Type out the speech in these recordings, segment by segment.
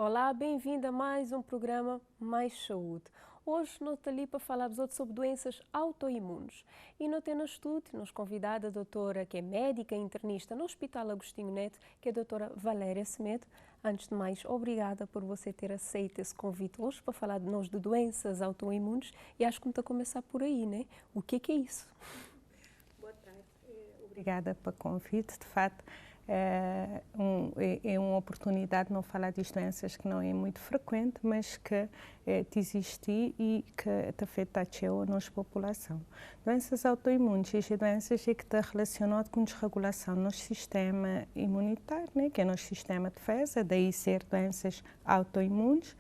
Olá, bem-vindo a mais um programa Mais Saúde. Hoje nós estamos ali para falar sobre doenças autoimunes. E nós temos no estúdio, nos convidada a doutora que é médica e internista no Hospital Agostinho Neto, que é a doutora Valéria Semedo. Antes de mais, obrigada por você ter aceito esse convite hoje para falar de nós de doenças autoimunes. E acho que vamos começar por aí, né? O que é isso? Boa tarde. Obrigada pelo convite. De fato, é uma oportunidade de não falar de doenças que não é muito frequente, mas que existe e que afeta a nossa população. Doenças autoimunes são doenças que estão relacionadas com desregulação no nosso sistema imunitário, né, que é o nosso sistema de defesa, daí ser doenças autoimunes,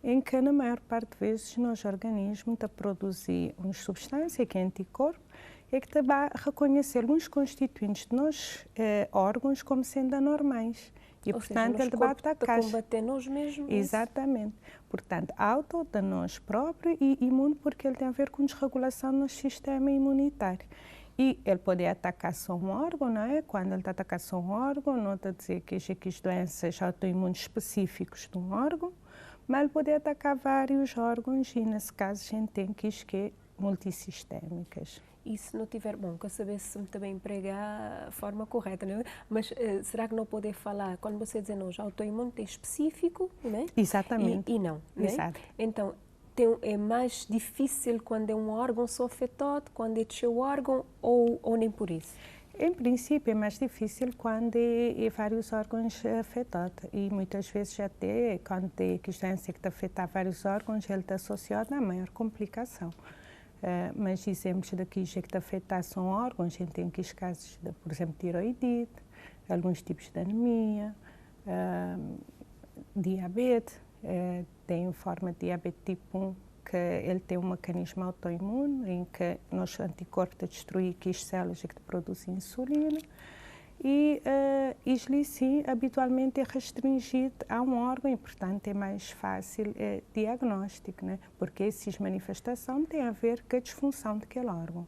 em que na maior parte das vezes o nosso organismo está a produzir uma substância que é anticorpo, é que vai reconhecer alguns constituintes de nossos órgãos como sendo anormais. E, Ou portanto, seja, ele vai atacar. Combater nós mesmos. Exatamente. Portanto, auto de nós próprio e imune, porque ele tem a ver com desregulação do nosso sistema imunitário. E ele pode atacar só um órgão, não é? Quando ele está a atacar só um órgão, não está a dizer que as doenças autoimunes específicos de um órgão, mas ele pode atacar vários órgãos e, nesse caso, a gente tem que multissistémicas. E se não tiver, bom, quero saber se também empregar a forma correta, não é? Mas será que não poder falar, quando você diz nós, autoimune é específico, não é? Exatamente. E não, não é? Exato. Então, é mais difícil quando é um órgão só afetado, quando é o seu órgão, ou nem por isso? Em princípio, é mais difícil quando é vários órgãos afetados e muitas vezes até quando é questão que afeta vários órgãos, ele está associado a maior complicação. Mas exemplos daqui que afetam são órgãos, a gente tem aqui os casos de, por exemplo, tiroidite, alguns tipos de anemia, diabetes, tem forma de diabetes tipo 1, que ele tem um mecanismo autoimune em que nossos anticorpos destruem as células que produzem insulina e sim, habitualmente é restringido a um órgão e, portanto, é mais fácil diagnóstico, né? Porque essas manifestações têm a ver com a disfunção daquele órgão.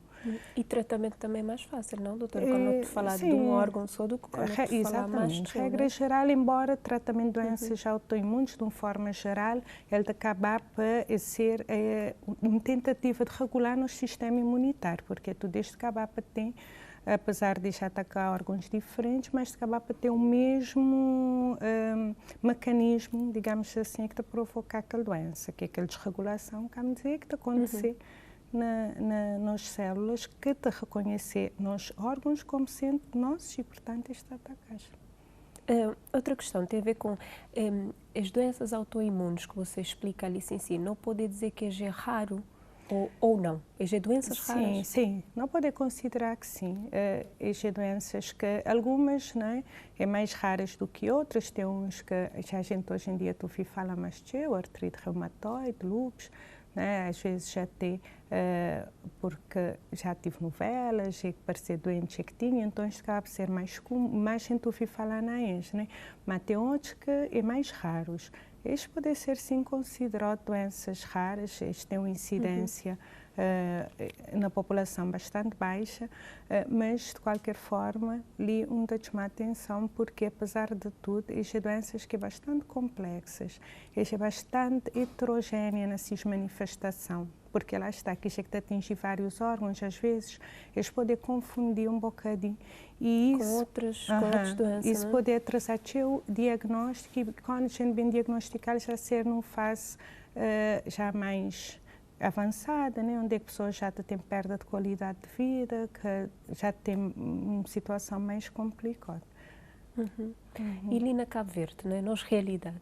E tratamento também é mais fácil, não, doutora? Quando eu te falar de um órgão só do que quando eu te falar mais de regra geral, embora o tratamento de doenças autoimunes, de uma forma geral, ele acaba por ser uma tentativa de regular o sistema imunitário, porque tudo isto acaba por ter, apesar de já atacar órgãos diferentes, mas acaba por ter o mesmo mecanismo, digamos assim, que provoca aquela doença, que é aquela desregulação, quer dizer, que está acontecer nas células que te reconhecer nos órgãos como sendo nossos e, portanto, está atacados. Outra questão tem a ver com as doenças autoimunes que você explica ali, sim, não pode dizer que é raro ou não? É doenças raras? Sim, não pode considerar que sim. É doenças que algumas, né, é mais raras do que outras. Tem uns que já a gente hoje em dia fala mais de artrite reumatoide, lúpus, né, às vezes já tem, porque já tive novelas e parecia doente que tinha, então isto acaba por ser mais comum, mais gente ouve falar na ENS, né? Mas tem outros que é mais raros. Estes podem ser sim considerados doenças raras, estes têm uma incidência na população bastante baixa, mas de qualquer forma, li de chamar a atenção porque, apesar de tudo, estas doenças que são bastante complexas, é bastante heterogênea na sua manifestação, porque lá está, que isto é que atinge vários órgãos, às vezes, eles podem confundir um bocadinho. E isso, com outras doenças, isso pode atrasar o diagnóstico e quando a gente bem diagnosticar já ser numa fase já mais avançada, né, onde a pessoa já tem perda de qualidade de vida, que já tem uma situação mais complicada. E ali na Cabo Verde, né, nós realidade,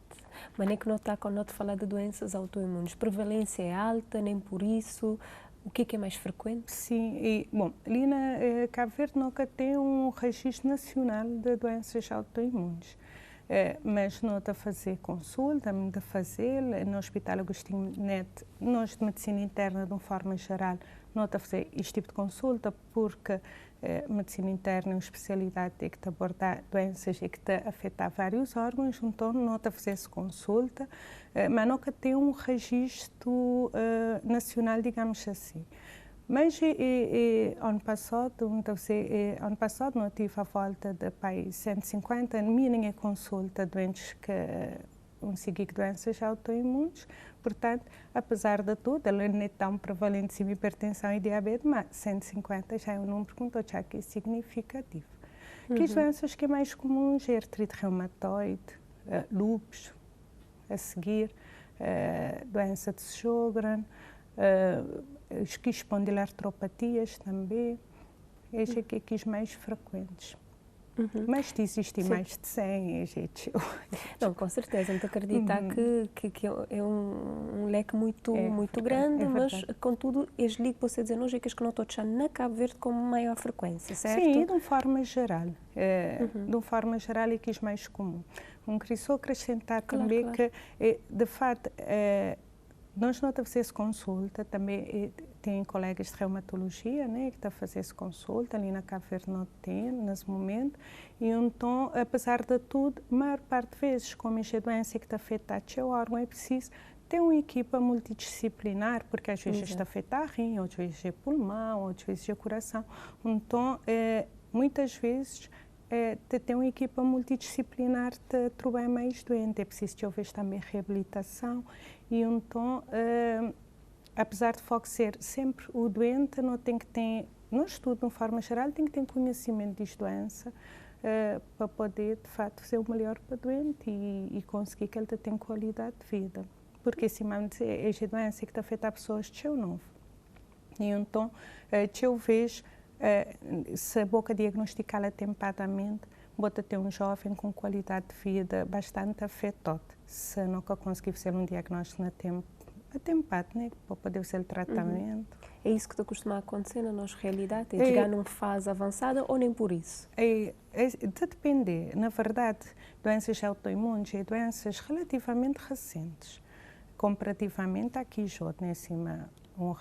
mas nem que não está quando te falar de doenças autoimunes, prevalência é alta, nem por isso, o que é mais frequente? Sim, bom, ali na Cabo Verde nunca tem um registro nacional de doenças autoimunes. Mas não está a fazer consulta, não está a fazer no Hospital Agostinho Neto, nós de medicina interna, de uma forma geral, não está a fazer este tipo de consulta porque medicina interna é uma especialidade que está a abordar doenças e que está a afetar vários órgãos, então não está a fazer essa consulta, mas nunca tem um registro nacional, digamos assim. Mas ano passado não tive a volta de 150, ninguém consulta doentes que seguir doenças autoimunes. Portanto, apesar de tudo, ela não é tão prevalente assim hipertensão e diabetes, mas 150 já é um número que já que é significativo. Que as doenças que é mais comuns é artrite reumatoide, lúpus, a seguir, doença de Sjögren, espondilartropatias também, estes aqui que os mais frequentes. Mas existem mais de 100, gente. Não, com certeza, não te acreditar que é um leque muito grande, mas contudo, é ali que você dizer, não é que não estou deixando na Cabo Verde com maior frequência, certo? Sim, de uma forma geral. De uma forma geral é que é mais comum. Queria só acrescentar também que, de fato, nós não estamos a fazer consulta, também tem colegas de reumatologia, né, que estão a fazer essa consulta, ali na Cabo Verde não tem, nesse momento, e então, apesar de tudo, a maior parte de vezes, como é doença que está afetada ao seu órgão, é preciso ter uma equipa multidisciplinar, porque às vezes está afetada a rim, outras vezes é pulmão, outras vezes é coração. Então, muitas vezes, ter uma equipa multidisciplinar te trouxe mais doente, é preciso talvez também reabilitação, e então, apesar de foco ser sempre o doente, não tem que ter, no estudo, de uma forma geral, tem que ter conhecimento de doença para poder, de fato, fazer o melhor para o doente e conseguir que ele tenha qualidade de vida. Porque, se é a doença que afeta pessoas de seu novo. E então, eu vejo, se a boca diagnosticá-la atempadamente, bota ter um jovem com qualidade de vida bastante afetada. Se nunca conseguir fazer um diagnóstico a tempo, né, para poder fazer o tratamento. É isso que está costuma acontecer na nossa realidade? É chegar numa fase avançada ou nem por isso? De depender. Na verdade, doenças autoimunes e doenças relativamente recentes, comparativamente aqui já, né, acima,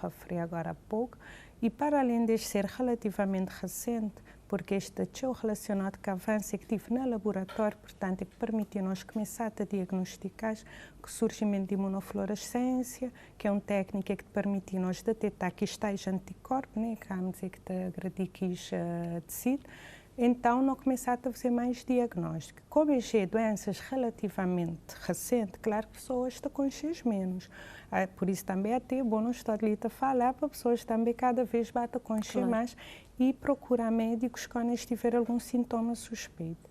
referi agora há pouco, e para além de ser relativamente recente, porque este é relacionado com o avanço que tive no laboratório, portanto, é que permitiu-nos começar a diagnosticar o surgimento de imunofluorescência, que é uma técnica que permite-nos detectar que estáis anticorpos, né, que vamos dizer que agradicais tecido. Então, não começar a fazer mais diagnóstico. Como é doenças relativamente recentes, claro que pessoas estão com X menos. Por isso também até é bom não estar ali a falar para pessoas também cada vez batem com X mais e procurar médicos quando tiver algum sintoma suspeito.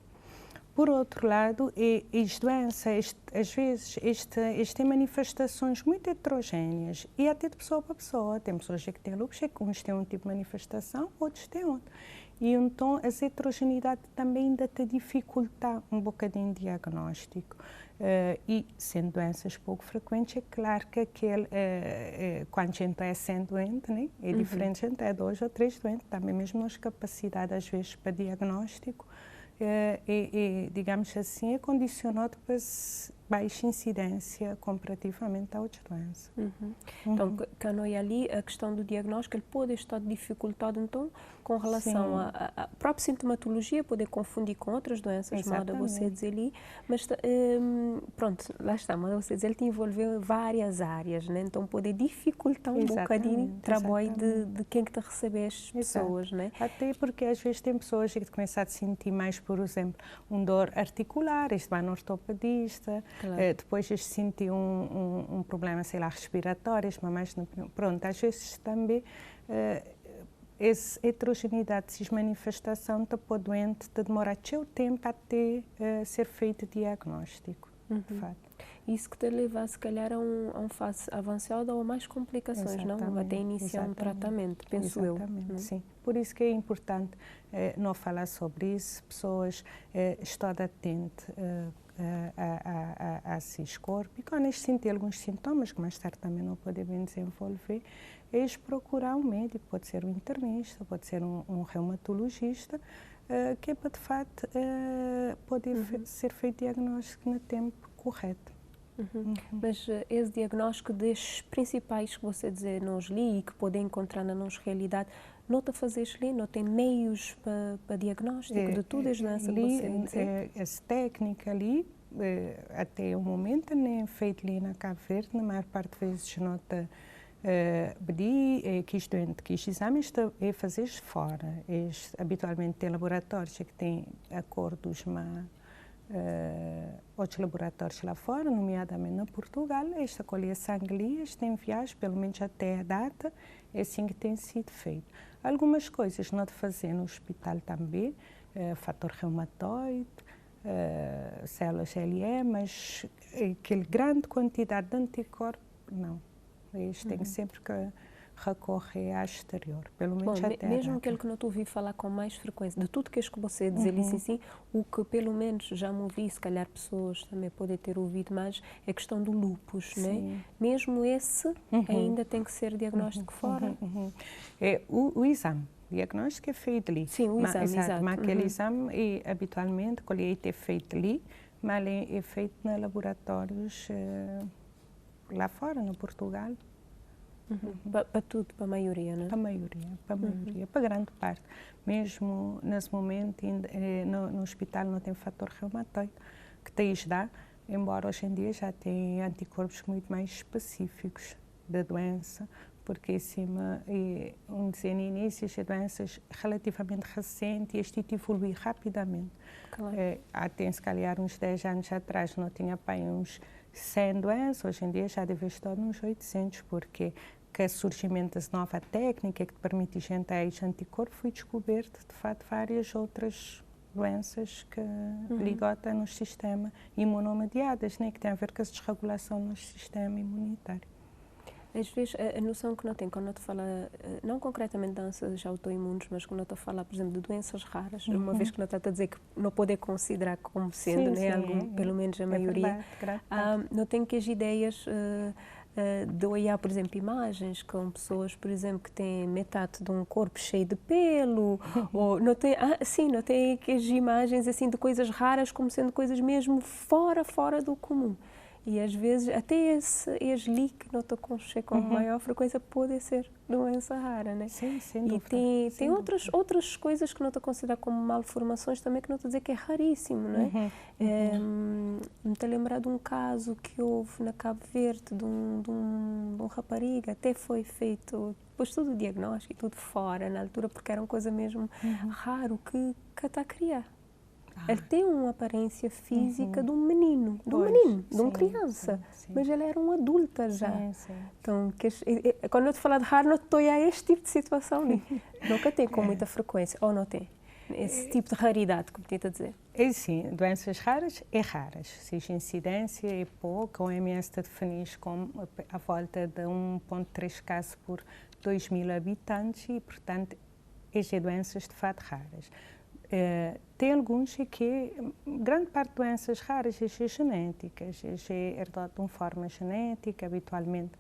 Por outro lado, as doenças, às vezes, têm manifestações muito heterogêneas e até de pessoa para pessoa. Tem pessoas que têm lúpus, que uns têm um tipo de manifestação, outros têm outro. E então, a heterogeneidade também ainda te dificulta um bocadinho o diagnóstico. E, sendo doenças pouco frequentes, é claro que quando a gente é 100 doente, né, é diferente, a gente é 2 ou 3 doentes, também mesmo nossa capacidade, às vezes, para diagnóstico, digamos assim, é condicionado para baixa incidência comparativamente a outras doenças. Então, quando é ali a questão do diagnóstico, ele pode estar dificultado, então, com relação à própria sintomatologia, poder confundir com outras doenças, moda você dizer ali, mas pronto, lá está, moda você dizer, ele te envolveu várias áreas, né? Então pode dificultar um bocadinho o trabalho de quem que está a receber estas pessoas, né? Até porque às vezes tem pessoas que começam a sentir mais, por exemplo, dor articular, este vai no ortopedista, depois eles sentem um problema, sei lá, respiratório, mas pronto, às vezes também essa heterogeneidade, essa manifestação para o doente demorar seu tempo até ser feito diagnóstico, de fato. Isso que te leva, se calhar, a um fase avançada ou a mais complicações, não? Até iniciar um tratamento, penso eu. Sim. Por isso que é importante não falar sobre isso, pessoas estão atentas a esses corpos. E quando eles sentem alguns sintomas, que mais tarde também não podem desenvolver, eles procurar um médico, pode ser um internista, pode ser um reumatologista, que é para, de fato, poder ser feito diagnóstico no tempo correto. Mas esse diagnóstico destes principais que você dizer nos li e que podem encontrar na nossa realidade, não está a fazer ali, não tem meios para diagnóstico de tudo as doenças que você dizer? Essa técnica ali, até o momento, nem é feita ali na Cabo Verde, na maior parte das vezes não está que os exames é fazer fora. Habitualmente tem laboratórios que têm acordos outros laboratórios lá fora, nomeadamente na Portugal, esta colher sangue ali, este enviagem, pelo menos até a data, é assim que tem sido feito. Algumas coisas nós fazemos no hospital também, fator reumatoide, células LE, mas aquela grande quantidade de anticorpos, não. Isto tem sempre que recorrer à exterior, pelo menos até mesmo aquele que não te ouvi falar com mais frequência, de tudo que você dizer sim, o que pelo menos já me ouvi, se calhar pessoas também podem ter ouvido mais, é a questão do lúpus, né? Mesmo esse ainda tem que ser diagnóstico fora. É o exame. O diagnóstico é feito ali. Sim, o exame, exato. Mas aquele exame, habitualmente, colheita é feito ali, mas é feito nos laboratórios lá fora, no Portugal. Para tudo, para a maioria, não é? Para a maioria, para grande parte. Mesmo nesse momento, no hospital não tem fator reumatoide, que te dá, embora hoje em dia já tem anticorpos muito mais específicos da doença, porque acima, no início, as doenças relativamente recentes e este evolui rapidamente. Claro. Até se calhar uns 10 anos atrás não tinha uns 100 doenças, hoje em dia já deve estar nos 800, porque com o surgimento da nova técnica que permite injetar este anticorpo, foi descoberto, de fato, várias outras doenças que ligotam no sistema imunomediadas, né, que têm a ver com a desregulação no sistema imunitário. Às vezes, a noção que não tem, quando não te fala, não concretamente de doenças autoimunes, mas quando não te fala, por exemplo, de doenças raras, uma vez que não está a dizer que não pode considerar como sendo, né, algum, pelo menos a maioria, não tem que as ideias de olhar, por exemplo, imagens com pessoas, por exemplo, que têm metade de um corpo cheio de pelo, ou não tem, não tem que as imagens assim de coisas raras como sendo coisas mesmo fora do comum. E às vezes até esse li que não te conchei com maior frequência pode ser doença rara, né? Sim, sem dúvida. E tem outras coisas que não te considerar como malformações também que não te dizer que é raríssimo, não é? Me estou a lembrar de um caso que houve na Cabo Verde de um rapariga, até foi feito, depois tudo o diagnóstico e tudo fora na altura, porque era uma coisa mesmo raro que está a criar. Ele tem uma aparência física de um menino, de uma criança, mas ele era um adulto já. Então, quando eu te falar de raro, não estou a este tipo de situação ali. Nunca tem com muita frequência, ou não tem? Esse tipo de raridade, como tinha a dizer. É sim, doenças raras, seja incidência é pouca, o OMS define como a volta de 1,3 casos por 2.000 habitantes e, portanto, são doenças de fato raras. Tem alguns que, grande parte de doenças raras, é genéticas, é herdado de uma forma genética, habitualmente,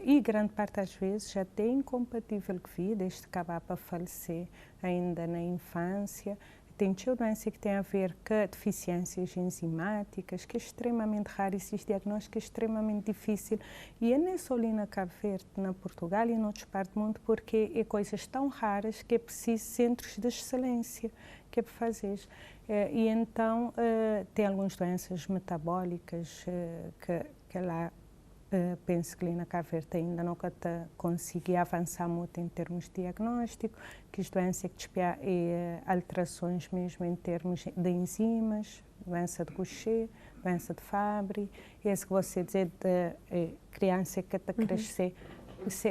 e grande parte das vezes já tem incompatível com vida, este acabar para falecer ainda na infância. Tem doença que tem a ver com deficiências enzimáticas, que é extremamente raro, esse diagnóstico é extremamente difícil. E é nem só ali na Cabo Verde, na Portugal e em outras partes do mundo, porque é coisas tão raras que é preciso centros de excelência que é para fazer. E então tem algumas doenças metabólicas que lá penso que ali na Cabo Verde ainda não consegui avançar muito em termos de diagnóstico, que as doenças que despia alterações mesmo em termos de enzimas, doença de Gaucher, doença de Fabry, esse que você dizer de criança que está a crescer,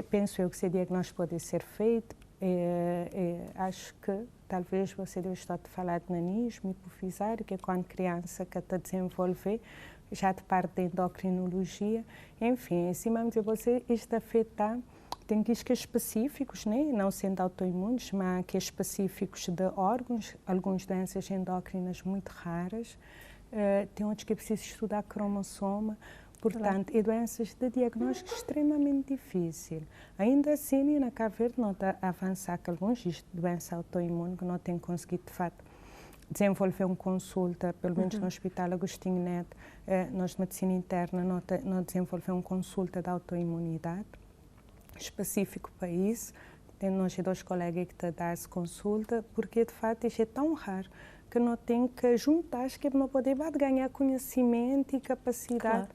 penso eu que esse diagnóstico pode ser feito. Acho que talvez você deve estar a falar de nanismo hipofisário, que é quando a criança que está a desenvolver, já de parte da endocrinologia, enfim, acima de você, isto afeta, tem riscos específicos, né? Não sendo autoimunes, mas que específicos de órgãos, algumas doenças endócrinas muito raras, tem outros que é preciso estudar cromossoma, portanto, é doenças de diagnóstico extremamente difícil. Ainda assim, na Cabo Verde não está a avançar com alguns doenças autoimunes que não têm conseguido, de fato, desenvolver uma consulta, pelo menos no Hospital Agostinho Neto, nós de Medicina Interna não desenvolvemos uma consulta de autoimunidade específico para isso. Nós temos 2 colegas que te dão essa consulta, porque de fato isso é tão raro que não tem que juntar, que não poder ganhar conhecimento e capacidade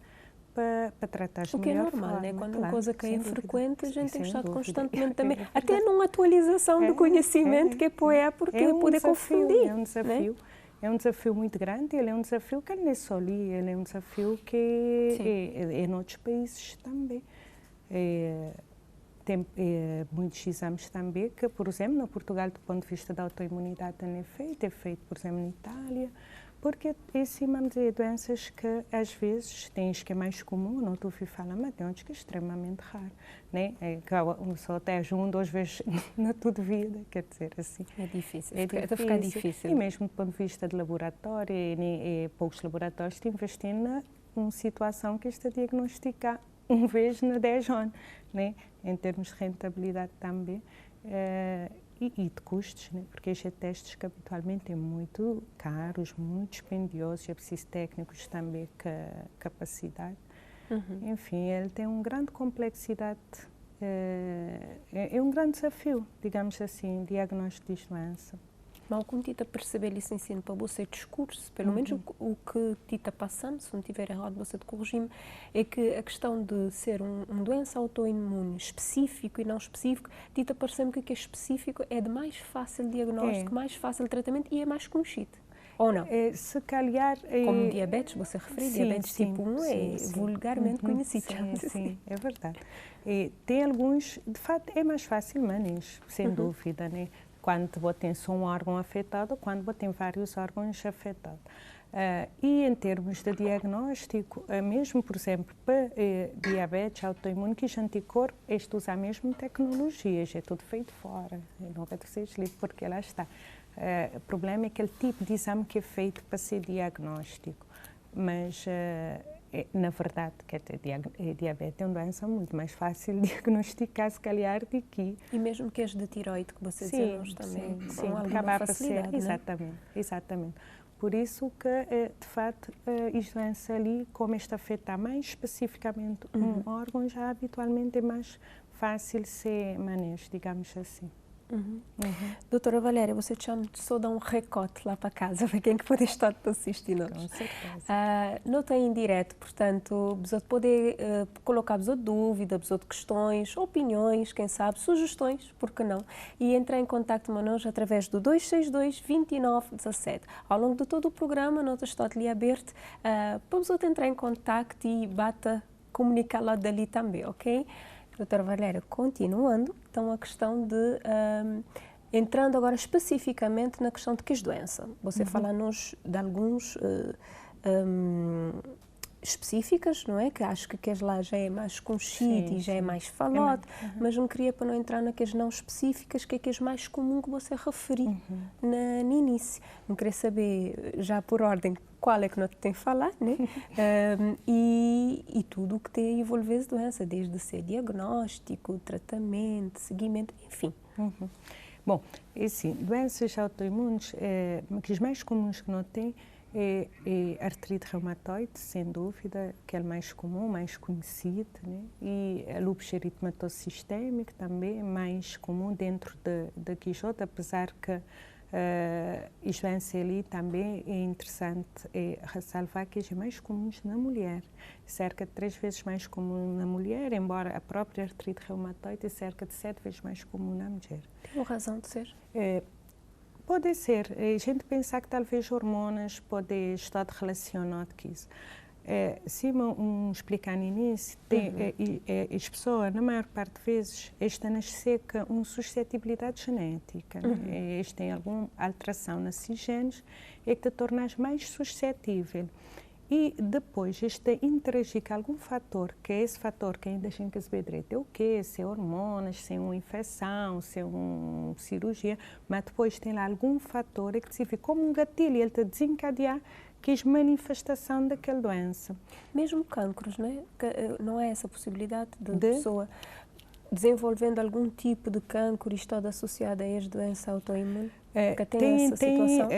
para tratar de o que é normal, forma, né? Quando uma coisa que é infrequente, a gente tem que estar constantemente também, É até numa atualização do conhecimento que é porque um poder desafio, confundir. É um desafio. Né? é um desafio muito grande. Ele é um desafio que não é só ali, ele é um desafio que é em outros países também. Tem muitos exames também que, por exemplo, no Portugal, do ponto de vista da autoimunidade, não é feito, por exemplo, na Itália, porque esse é doenças que às vezes tens que é mais comum, não tu fala, mas tem outros que é extremamente raro, né? Que só até um, 2 vezes na tua vida, quer dizer assim. É difícil, fica difícil. E mesmo do ponto de vista de laboratório, poucos laboratórios te investem numa situação que está diagnosticar uma vez na 10 anos, né? Em termos de rentabilidade também. E de custos, né? Porque estes testes que habitualmente são muito caros, muito dispendiosos, é preciso técnicos também com capacidade. Enfim, ele tem uma grande complexidade, é um grande desafio, digamos assim, diagnóstico de doença. Mas como Tita perceber isso ensino para você discurso, pelo menos o que Tita passando, se não estiver errado você de corrigir-me, é que a questão de ser uma doença autoimune específico e não específico, Tita percebe que é específico é de mais fácil diagnóstico, mais fácil tratamento e é mais conhecido. Ou não? Se calhar... Como diabetes, você referiu, diabetes tipo 1 é vulgarmente conhecido. Sim, é verdade. Tem alguns, de fato, é mais fácil manejo, sem dúvida, né? Quando você tem só um órgão afetado ou quando você tem vários órgãos afetados. E em termos de diagnóstico, mesmo, por exemplo, para diabetes autoimune, que os anticorpos, este usa a mesma tecnologia, é tudo feito fora, não vai ser livre porque lá está. O problema é aquele tipo de exame que é feito para ser diagnóstico, mas na verdade, diabetes é uma doença muito mais fácil de diagnosticar, se calhar, do que... E mesmo que as de tiroide, que você dizemos também, com alguma facilidade, né? Exatamente. Por isso que, de fato, a doença ali, como esta afeta mais especificamente um órgão, já habitualmente é mais fácil ser manejo, digamos assim. Doutora Valéria, você chama só dar um recote lá para casa, para quem que pode estar assistindo. Com certeza. Não tem em direto, portanto, você pode colocar dúvidas, questões, opiniões, quem sabe, sugestões, por que não? E entrar em contato connosco através do 262-2917. Ao longo de todo o programa, nós estamos ali aberto para você entrar em contato e comunicar lá dali também, ok? Doutora Valéria, continuando, então a questão de, entrando agora especificamente na questão de que doença. Você fala-nos de alguns específicas, não é? Que acho que lá já é mais conhecido e já é mais falado, mas não queria para não entrar naquelas não específicas, que é as mais comum que você referiu no início. Não queria saber, já por ordem, qual é que nós tem que falar, né? E tudo o que tem a envolver a doença, desde ser diagnóstico, tratamento, seguimento, enfim. Bom, assim, doenças autoimunes, que as mais comuns que nós temos é artrite reumatoide, sem dúvida, que é o mais comum, mais conhecido, né? E a lúpus eritematoso sistémico também é mais comum dentro da Quixote, apesar que a doença ali também é interessante ressalvar que é mais comum na mulher, cerca de 3 vezes mais comum na mulher, embora a própria artrite reumatoide é cerca de 7 vezes mais comum na mulher. Tem uma razão de ser? Pode ser. A gente pensar que talvez hormonas podem estar relacionadas com isso. Se explicar no início, as pessoas, na maior parte das vezes, esta nasce com uma suscetibilidade genética. Este tem alguma alteração nesses genes e que te tornas mais suscetível. E depois, este interagir com algum fator, que é esse fator que ainda a gente quer saber direito, é o quê? Se é hormonas, se é uma infecção, se é uma cirurgia, mas depois tem lá algum fator que se vê como um gatilho, ele te desencadear que é a manifestação daquela doença. Mesmo cancros, não é? Não é essa possibilidade de pessoa desenvolvendo algum tipo de cancro e estando associada a essa doença autoimune? Tem essa situação?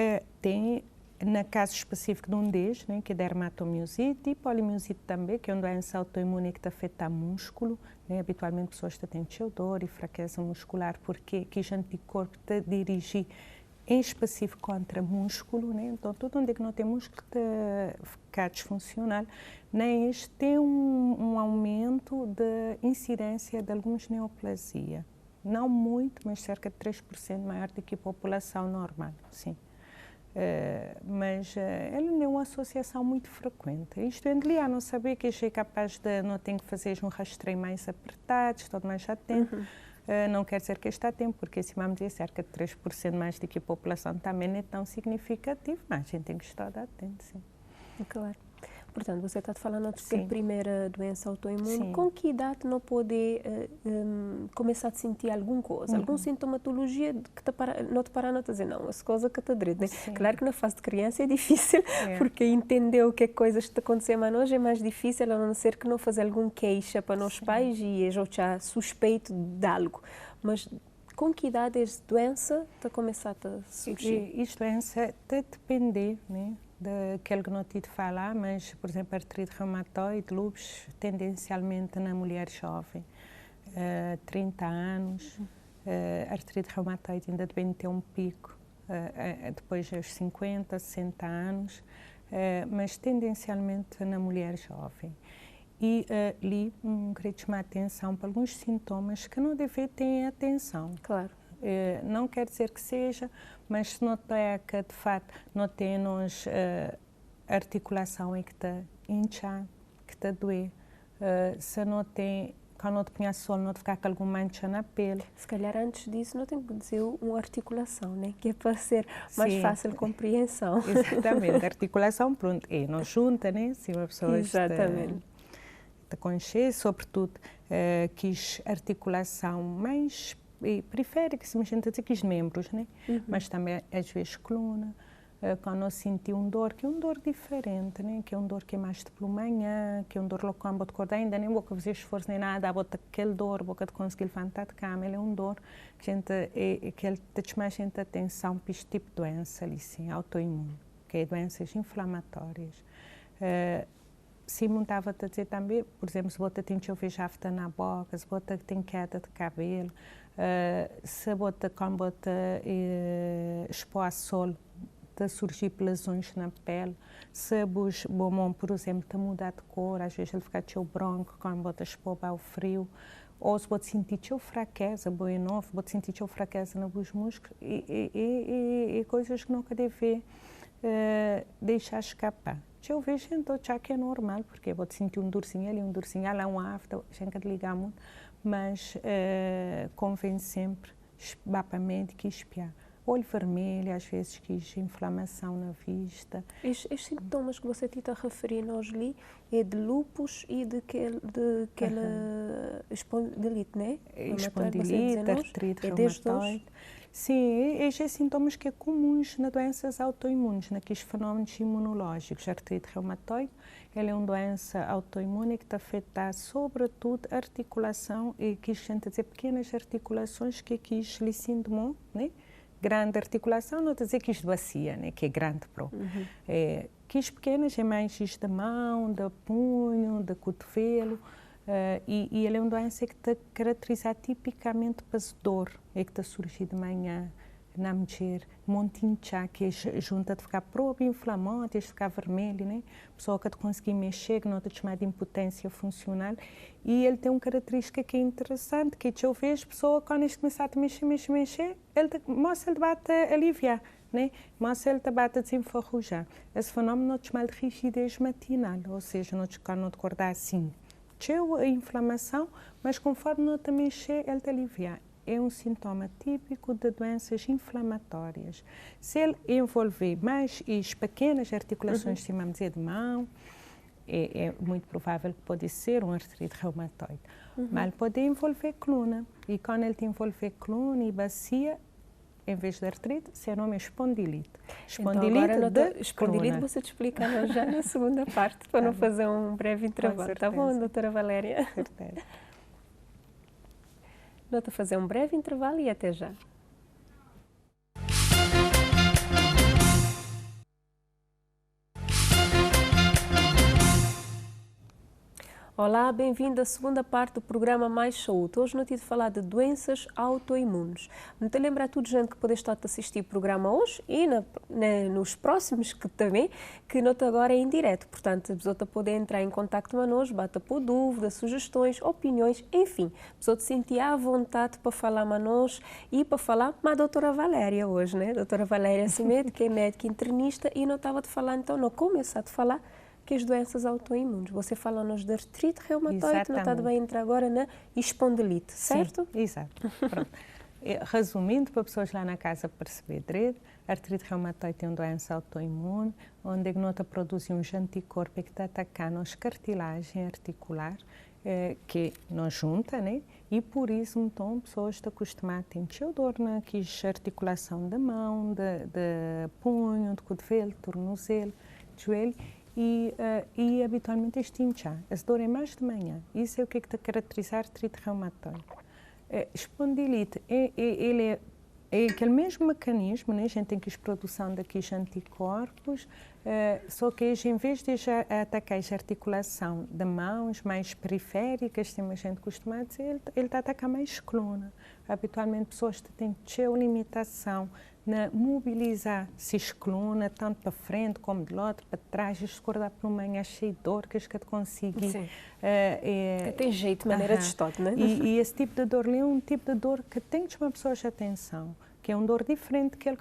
Tem, no caso específico de um deles, né, que é dermatomiosite e polimiosite também, que é uma doença autoimune que afeta o músculo. Né? Habitualmente, pessoas que têm dor e fraqueza muscular, porque que os anticorpos te dirigem em específico contra músculo, né? Então tudo onde é que não tem músculo fica disfuncional, né? Este tem um aumento de incidência de algumas neoplasia, não muito, mas cerca de 3% maior do que a população normal, sim. Mas ela não é uma associação muito frequente. Isto é de não saber que é capaz de não ter que fazer um rastreio mais apertado, estou mais atento. Não quer dizer que está a tempo, porque se vamos dizer cerca de 3% mais do que a população também não é tão significativo, mas a gente tem que estar atento, sim. Claro. Portanto, você está falando de Sim. primeira doença autoimune. Sim. Com que idade não pode começar a sentir alguma coisa? Alguma sintomatologia que não te para não dizer, não, essa coisa que está direito, né? Claro que na fase de criança é difícil, porque entender o que é coisas que está acontecendo, mas hoje é mais difícil, a não ser que não fazer alguma queixa para os pais e eu já suspeito de algo. Mas com que idade esta doença está começar a surgir? Esta doença está a depender, né? Daquele que não tive de falar, mas, por exemplo, artrite reumatoide, lúpus, tendencialmente na mulher jovem, 30 anos, artrite reumatoide ainda deve ter um pico, depois aos 50, 60 anos, mas tendencialmente na mulher jovem. E ali queria chamar a atenção para alguns sintomas que não devem ter atenção. Claro. Não quer dizer que seja, mas se não é que de fato não temos articulação que está inchar, que está doer, se não tem, quando não te põe a sol, não te ficar com alguma mancha na pele. Se calhar antes disso não tem que dizer uma articulação, né? Que é para ser mais fácil a compreensão. Exatamente, a articulação, pronto, não junta, né? Se uma pessoa exatamente. Está com cheio, sobretudo, quis articulação mais periférica, se a gente dizer que os membros, né? Mas também às vezes coluna, quando eu senti dor, que é dor diferente, né? Que é dor que é mais de pela manhã, que é dor local, não vou acordar ainda, nem vou fazer esforço nem nada, vou ter aquele dor, vou conseguir levantar de cama, ele é dor que a gente, que ele te mais gente atenção para este tipo de doença ali, sim, autoimune, que é doenças inflamatórias. Se montava a dizer também, por exemplo, se você tem afta na boca, se você tem queda de cabelo, se você quando você expõe ao sol, de surgir lesões na pele, se o bombom, por exemplo, está mudar de cor, às vezes ele fica teu branco quando você expõe ao frio, ou se você sentir teu fraqueza, boi novo, você sentir teu fraqueza nos músculos e coisas que nunca deve deixar escapar. Eu vejo então já que é normal, porque vou sentir dorzinho ali, lá afta, a gente tem ligar muito, mas convém sempre para a mente que espiar. Olho vermelho, às vezes que inflamação na vista. Estes sintomas que você está a referir nós ali é de lúpus e de aquela espondilite, não é? Espondilite, artrite reumatoide. Sim, estes sintomas que é comuns nas doenças autoimunes, naqueles fenómenos imunológicos. A artrite reumatoide, ela é uma doença autoimune que está afeta sobretudo a articulação e que a gente dizer pequenas articulações que quis lhe síndrome, né? Grande articulação, não dizer que isto bacia, né? Que é grande pro. Que pequenas é mais isto da mão, do punho, do cotovelo. E ele é uma doença que está caracterizada tipicamente por dor, que está surgindo de manhã, na mulher, montinho que é junta de ficar próprio inflamado, de ficar vermelho, né? Pessoa que não consegue mexer, que não está chamada de impotência funcional. E ele tem uma característica que é interessante, que eu vejo pessoa quando ele começa a mexer, ele mostra ele bate aliviar, né? Mostra ele bate a desenferrujar. Esse fenómeno não é chamado de rigidez matinal, ou seja, quando não te acordar assim. Tinha a inflamação, mas conforme não te mexer, ele te alivia. É um sintoma típico de doenças inflamatórias. Se ele envolver mais as pequenas articulações, vamos dizer, de mão, é muito provável que pode ser um artrite reumatoide. Mas ele pode envolver coluna. E quando ele te envolver coluna e bacia, em vez de artrite, seu nome é espondilite. Espondilite você te explica já na segunda parte, para não fazer um breve intervalo. Tá bom, doutora Valéria? Certeza. Nós vamos fazer um breve intervalo e até já. Olá, bem-vindo à segunda parte do programa Mais Saúde. Hoje não tive de falar de doenças autoimunes. Me te lembrar a toda gente que pode estar a assistir o programa hoje e nos próximos que também, que nota agora é em direto. Portanto, a pessoa pode entrar em contato connosco, bata por dúvidas, sugestões, opiniões, enfim. A pessoa sentir à vontade para falar connosco e para falar com a doutora Valéria hoje, né? A doutora Valéria Semedo, que é médica internista, e não estava a falar, então, não começar a falar que as doenças autoimunes. Você fala-nos de artrite reumatoide, não está bem entrar agora na espondilite, certo? Sim, exato. Pronto. Resumindo, para pessoas lá na casa perceber direito, a artrite reumatoide é uma doença autoimune, onde a nota produz uns anticorpos que está atacando as cartilagens articular, que não junta, né? E por isso, então, pessoas estão acostumadas a ter dor na articulação da mão, de punho, de cotovelo, tornozelo, de joelho, e habitualmente este inchar. As dor é mais de manhã. Isso é o que está a caracterizar a artrite reumatoide. Espondilite, ele é aquele mesmo mecanismo, né? A gente tem que a produção daqueles anticorpos, só que em vez de já atacar a articulação de mãos mais periféricas, como a gente costuma dizer, ele está a atacar mais coluna. Habitualmente, pessoas que têm limitação na mobilizar a coluna, tanto para frente como de lado, para trás, escordar por uma manhã cheia de dor, que eu consegui. Tem jeito, maneira de estar, não é? E esse tipo de dor é um tipo de dor que tem de chamar pessoas de atenção, que é uma dor diferente que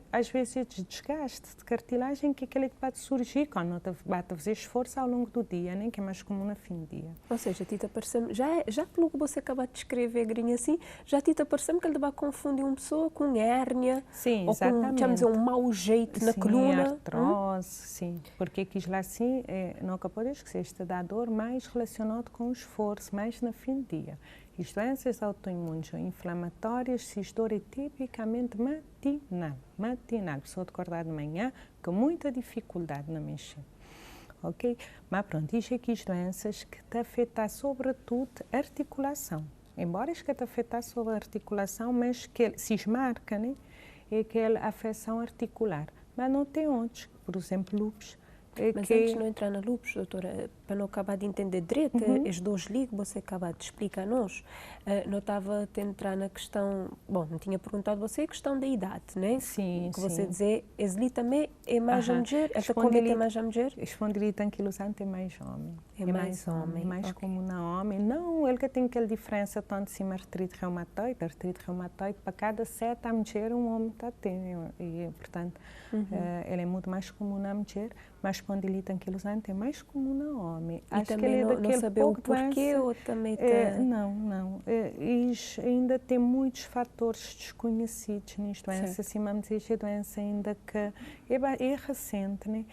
às vezes é desgaste de cartilagem, que é aquele que pode surgir quando vai fazer esforço ao longo do dia, né? Que é mais comum no fim do dia. Ou seja, Tita, parece-me, já pelo que você acabou de descrever, Grinha, assim, já Tita parece-me que ele vai confundir uma pessoa com hérnia, sim, ou exatamente. com, vamos dizer, um mau jeito na coluna. Artrose, sim, porque quis lá assim, não acabou de esquecer, este dá dor mais relacionado com o esforço, mais no fim do dia. As doenças autoimunes ou inflamatórias, se a dor é tipicamente matinal, a pessoa acordar de manhã com muita dificuldade na mexer. Ok? Mas pronto, isto é que as doenças que te afetam sobretudo a articulação. Embora isto que te afetar sobre a articulação, mas que se marca, né? É aquela afecção articular. Mas não tem outros, por exemplo, lúpus. Mas antes de não entrar na lúpus, doutora, para não acabar de entender direito, as duas ligas que você acaba de explicar-nos, não estava a entrar na questão, bom, não tinha perguntado você a questão da idade, né? Sim, que você dizer, esse também é mais a mulher, esta comete é mais a mulher? Espondilite anquilosante é mais homem. É mais homem. É mais comum na homem. Não, ele que tem aquela diferença tanto de artrite reumatoide. Artrite reumatoide, para cada 7 a mulher, um homem está tendo. E, portanto, ele é muito mais comum na mulher, mas espondilite anquilosante é mais comum na homem. E acho também que ele não saber o porquê ou também não. E ainda tem muitos fatores desconhecidos nisto. Assim, vamos dizer, a doença ainda que é recente, né?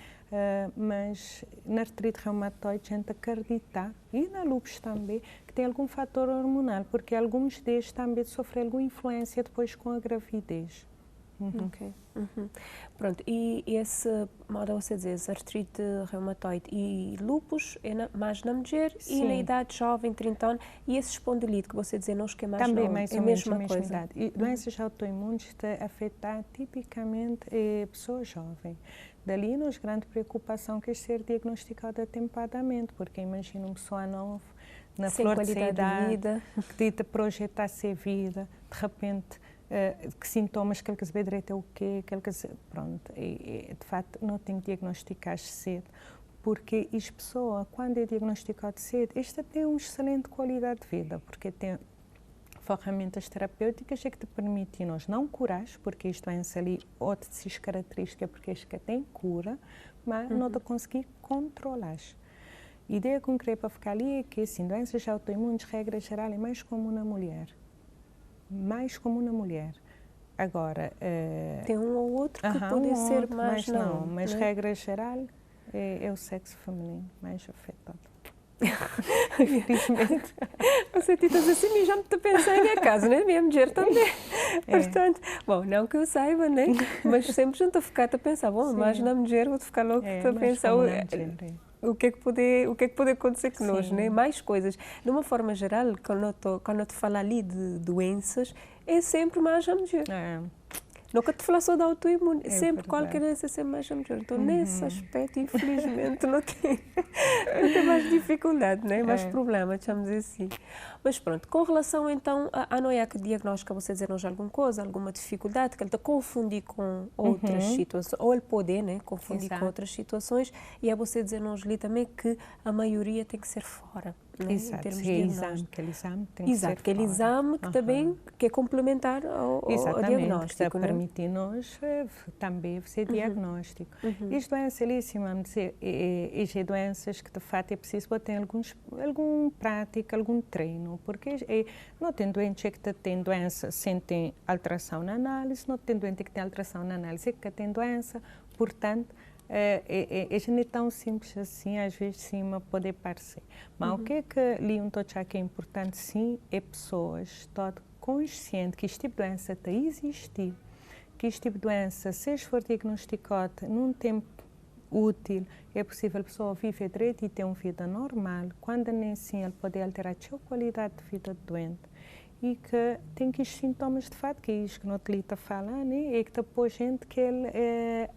Mas na artrite reumatoide a gente acredita, e na lúpus também, que tem algum fator hormonal, porque alguns deles também sofrem alguma influência depois com a gravidez. Ok. Pronto, e esse, modo você dizer, artrite reumatoide e lúpus é mais na mulher e na idade jovem, 30 anos, e esse espondilite que você dizer, não que é mais também não, mais é ou a mesma coisa. Idade. E doenças autoimunes afetam tipicamente pessoas jovens. Dali nos grande preocupação que é ser diagnosticada atempadamente, porque imagina uma pessoa nova, na flor de idade, que te projeta a ser vida, de repente, que sintomas que ele saber direito é o quê, pronto, de facto não tem que diagnosticar cedo, porque as pessoas, quando é diagnosticado cedo, esta tem uma excelente qualidade de vida, porque tem ferramentas terapêuticas que te permitem nós não curar, porque isto é ali outras características, porque isto tem cura, mas não te conseguir controlar. A ideia concreta para ficar ali é que, assim, doenças autoimunes, regra geral, é mais comum na mulher. Mais comum na mulher. Agora... tem um ou outro que pode ser mais não. Mas regra geral é o sexo feminino mais afetado. Infelizmente. Você diz assim, já me estou pensando em minha casa, né? Minha mulher também. Portanto, bom, não que eu saiba, né? Mas sempre a gente ficar a pensar, bom, mas na mulher vou ficar louco a pensar o que é que pode acontecer connosco, né? Mais coisas. De uma forma geral, quando eu te falo ali de doenças, é sempre mais a mulher. Nunca te falar só da autoimune, É sempre verdade. qualquer doença é mais a melhor. Então, nesse aspecto, infelizmente, não tem mais dificuldade, né? Mais problema, chamamos assim. Mas pronto, com relação então a não é que diagnóstica, você dizer-nos alguma coisa, alguma dificuldade, que ele está confundir com outras situações, ou ele pode, né, confundir com outras situações, e é você dizer-nos ali também que a maioria tem que ser fora. Né, Exato, em termos é de exame, aquele exame tem que ser aquele fora. exame que também que é complementar ao diagnóstico, que né? permite-nos também fazer diagnóstico. E as doenças, vamos dizer, as doenças que de fato é preciso ter algum prática, algum treino, porque não tem doente que tem doença sem ter alteração na análise, não tem doente que tem alteração na análise que tem doença, portanto, não é tão simples assim, às vezes sim, pode parecer. Mas o que ali que é importante sim é pessoas todas conscientes que este tipo de doença está a existir, que este tipo de doença, se for diagnosticada num tempo útil, é possível a pessoa viver direito e ter uma vida normal, quando nem assim ele pode alterar a sua qualidade de vida do doente. E que tem que os sintomas de fato, que é isso que não te está falando, né? É que depois gente que ele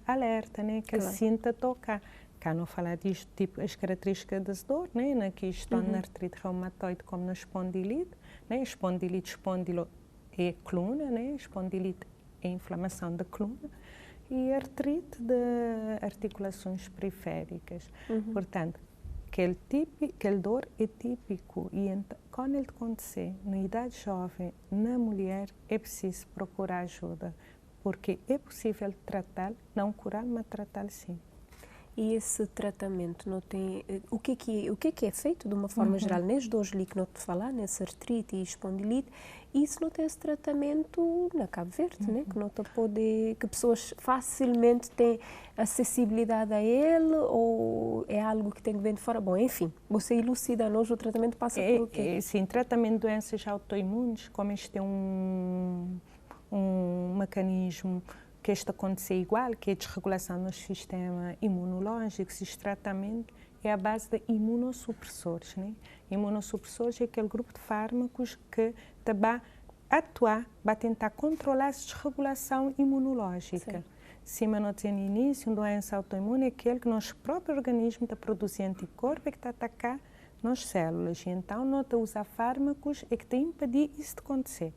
alerta, né? Que ele sinta tocar. Cá não falar disto, tipo, as características das dores, né? Que estão na artrite reumatoide como na espondilite, né? Espondilo é coluna, né? Espondilite é inflamação da coluna e artrite de articulações periféricas. Portanto, aquele dor é típico e então, quando ele acontecer na idade jovem, na mulher, é preciso procurar ajuda, porque é possível tratar, não curar, mas tratar sim. E esse tratamento não tem o que é feito de uma forma geral nesses dois ali que não te falar, nessa artrite e espondilite, isso não tem esse tratamento na Cabo Verde, né? Que não te pode, que pessoas facilmente têm acessibilidade a ele ou é algo que tem que vir de fora. Bom, enfim, você elucida-nos, o tratamento passa por o quê? Sim, tratamento de doenças autoimunes, como este tem um mecanismo que este acontecer igual, que é a desregulação do sistema imunológico, esse tratamento é a base de imunossupressores. Né? Imunossupressores é aquele grupo de fármacos que vai atuar, vai tentar controlar a desregulação imunológica. Se não tem início, uma doença autoimune é aquele que nosso próprio organismo está produzindo anticorpo e que está a atacar nas células. E então, não está a usar fármacos e que está a impedir isso de acontecer.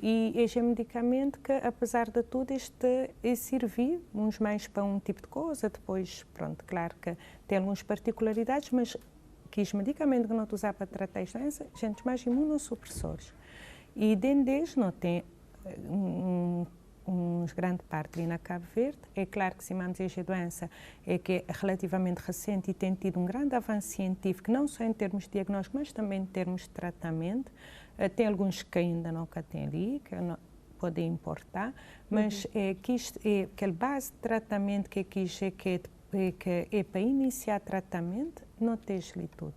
E este é um medicamento que, apesar de tudo, este servir, uns mais para um tipo de coisa, depois, pronto, claro que tem algumas particularidades, mas que este medicamento que não está a usar para tratar esta doença, gente mais imunossupressores. E dentro deles não tem grande parte ali na Cabo Verde. É claro que se essa doença é que é relativamente recente e tem tido um grande avanço científico, não só em termos de diagnóstico, mas também em termos de tratamento. Tem alguns que ainda não têm ali, que não podem importar, mas aquela base de tratamento que é para iniciar tratamento, não tem ali tudo.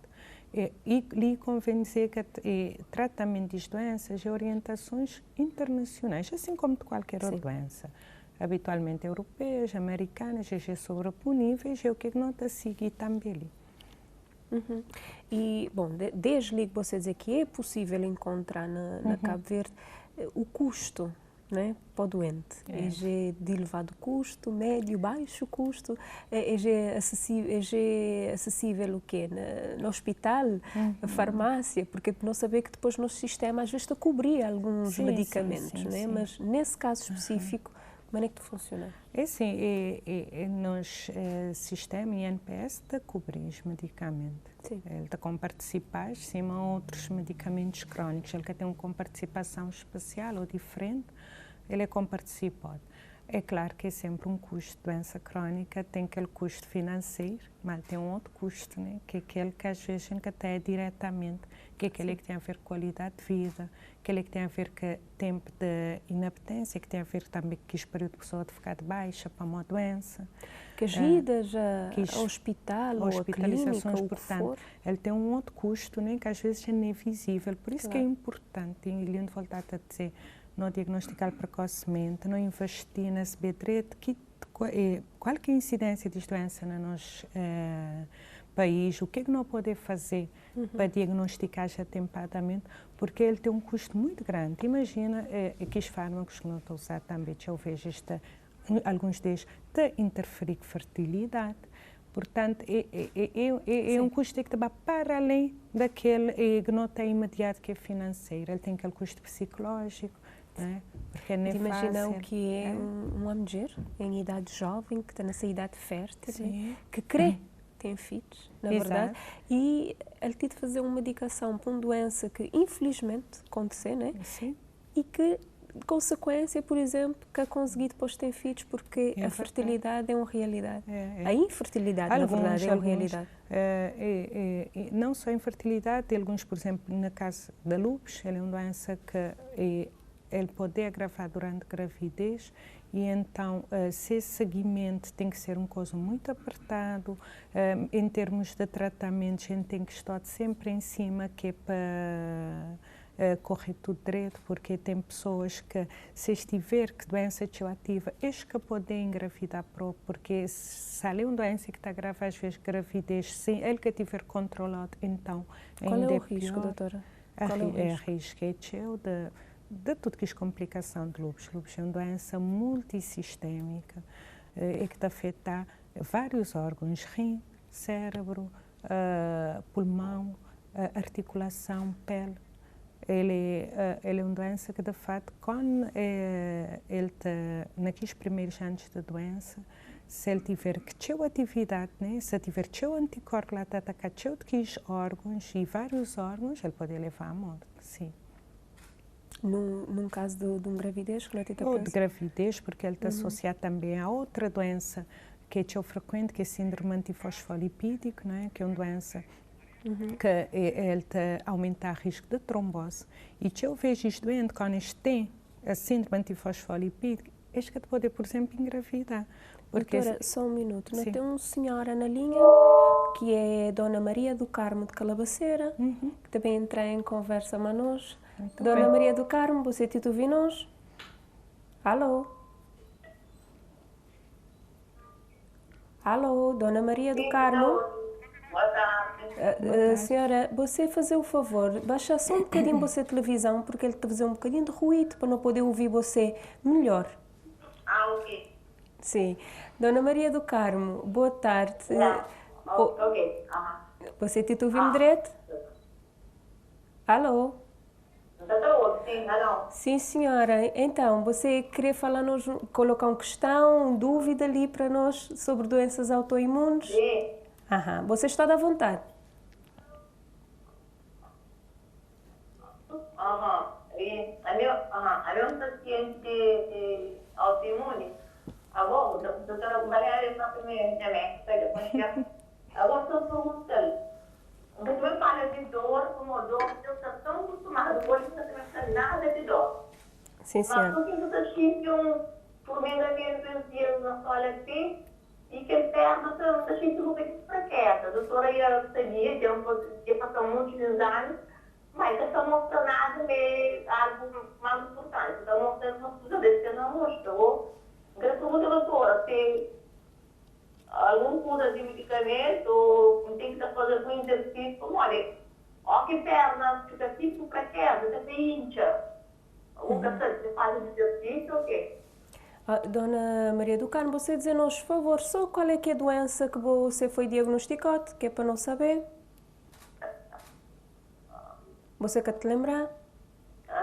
E lhe convém dizer que tratamento de doenças é orientações internacionais, assim como de qualquer outra doença. Habitualmente europeias, americanas, já sobreponíveis, é o que não está a seguir também ali. E, bom, desde que você dizer que é possível encontrar na Cabo Verde, o custo, né, para o doente, é de elevado custo, médio, baixo custo, é acessível o quê? No hospital, na farmácia, porque não saber que depois o nosso sistema às vezes está a cobrir alguns medicamentos, né? Mas nesse caso específico, como é que funciona? É sim, nos sistema INPS está cobrir os medicamentos. Ele está com participar, sim, outros medicamentos crónicos, ele que tem uma participação especial ou diferente, ele é com participado. É claro que é sempre um custo de doença crónica, tem aquele custo financeiro, mas tem um outro custo, né? Que é aquele que às vezes nunca tem diretamente, que é aquele que tem a ver com qualidade de vida, aquele que tem a ver com tempo de inaptência, que tem a ver também com o período de pessoa de ficar de baixa para uma doença. Que as idas ao hospital ou à clínica, ou o que for. Ele tem um outro custo, né? Que às vezes é invisível, por isso que é importante, e Leandro voltar a dizer, não diagnosticar precocemente, não investir nesse bedrete, que qualquer incidência de doença na nossa país, o que é que não pode fazer para diagnosticar já atempadamente, porque ele tem um custo muito grande. Imagina que os fármacos que não estão a usar também, eu vejo alguns deles de interferir com fertilidade. Portanto, é um custo que vai para além daquele que não tem imediato, que é financeiro. Ele tem aquele custo psicológico, né? Porque é imagina o que é uma mulher em idade jovem, que está nessa idade fértil, né? Que crê tem filhos, na verdade, e ele tem de fazer uma medicação para uma doença que infelizmente aconteceu, né? Sim. E que consequência, por exemplo, que a conseguir depois ter filhos, porque a fertilidade é uma realidade. A infertilidade, na verdade, é uma realidade. Não só a infertilidade, alguns, por exemplo, no caso da lúpus, ela é uma doença que ele pode agravar durante a gravidez, e então esse seguimento tem que ser uma coisa muito apertado. Em termos de tratamento, a gente tem que estar sempre em cima, que é para correr tudo direito, porque tem pessoas que, se estiver que doença ativa, que podem engravidar próprio, porque se há uma doença que está grave, às vezes gravidez, sem ele que tiver controlado, então qual ainda é o risco, pior. doutora? O risco é de tudo que é complicação de lúpus. Lúpus é uma doença multissistémica que afeta vários órgãos, rim, cérebro, pulmão, articulação, pele. Ele é uma doença que, de fato, quando ele está naqueles primeiros anos da doença, se ele tiver que ter atividade, né? Se tiver teu anticorpo lá, atacar aqueles órgãos e vários órgãos, ele pode levar à morte, sim. Num caso de uma gravidez, que não é ou de gravidez, porque ele está associado também a outra doença que é frequente, que é síndrome antifosfolipídico, né? Que é uma doença que ele aumenta o risco de trombose. E se eu vejo isto doente, quando eles têm a síndrome antifosfolipídica, eles que podem, por exemplo, engravidar. Porque doutora, só um minuto. Nós temos uma senhora na linha, que é Dona Maria do Carmo de Calabaceira, que também entra em conversa conosco. Dona Maria do Carmo, você te ouve-nos? Alô? Alô, Dona Maria do Carmo? Boa tarde. Senhora, você fazer o favor, baixa só um bocadinho você a televisão, porque ele está a fazer um bocadinho de ruído para não poder ouvir você melhor. Ok. Sim. Dona Maria do Carmo, boa tarde. Ok. Você te ouve direito? Alô? Sim, senhora. Então, você queria falar-nos, colocar uma questão, dúvida ali para nós sobre doenças autoimunes? Sim. Você está à vontade. A meu paciente autoimune, agora, a doutora Valéria está também, agora estou perguntando. Você fala de dor, como dor, eu estou tão acostumada, hoje você não tem nada de dor. Sim, senhora. Mas porque você tinha formigamento uns dias na sola assim, e que perna está cheio um pouco fraqueza. A doutora ia sabia, ia passar muitos exames, mas está mostrando nada algo mais importante. Está mostrando uma coisa desse que não mostrou. Pergunta, doutora, se algum cura de medicamento, ou tem que estar fazendo um exercício, como olha, ó que perna fica tipo fraqueza, você incha. Você faz exercício ou quê? Dona Maria do Carmo, você dizer-nos, por favor, só qual é que é a doença que você foi diagnosticado, que é para não saber? Você quer te lembrar?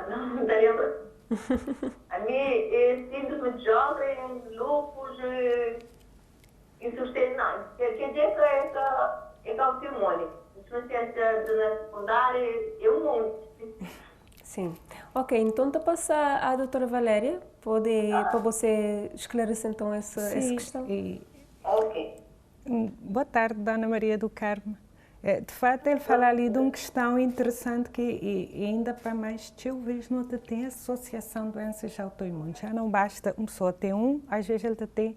Não lembro. A minha é síndrome de Sjögren, lúpus, insuficiência, não. Quer dizer que é autoimune. Insuficiência na secundária é um monte. Sim. Ok, então te passar à doutora Valéria, para você esclarecer então essa questão. Ok. Boa tarde, Dona Maria do Carmo. De fato, ele fala ali de uma questão interessante que ainda para mais, eu vejo, não tem associação de doenças autoimunes. Já não basta uma pessoa ter às vezes ele tem